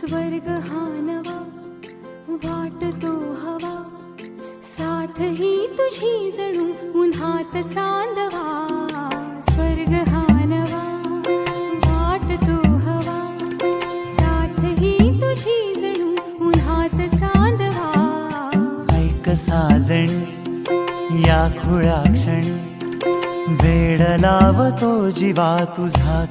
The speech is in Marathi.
स्वर्ग हा नवा वाटतो हवा, साथ ही तुझी जणू उन्हात चांदवा. स्वर्ग हा नवा वाटतो हवा, साथ ही तुझी जणू उन्हात चांदवा. ऐक साजणी या खुळ्या क्षणी, वेड लावतो जीवा तुझाच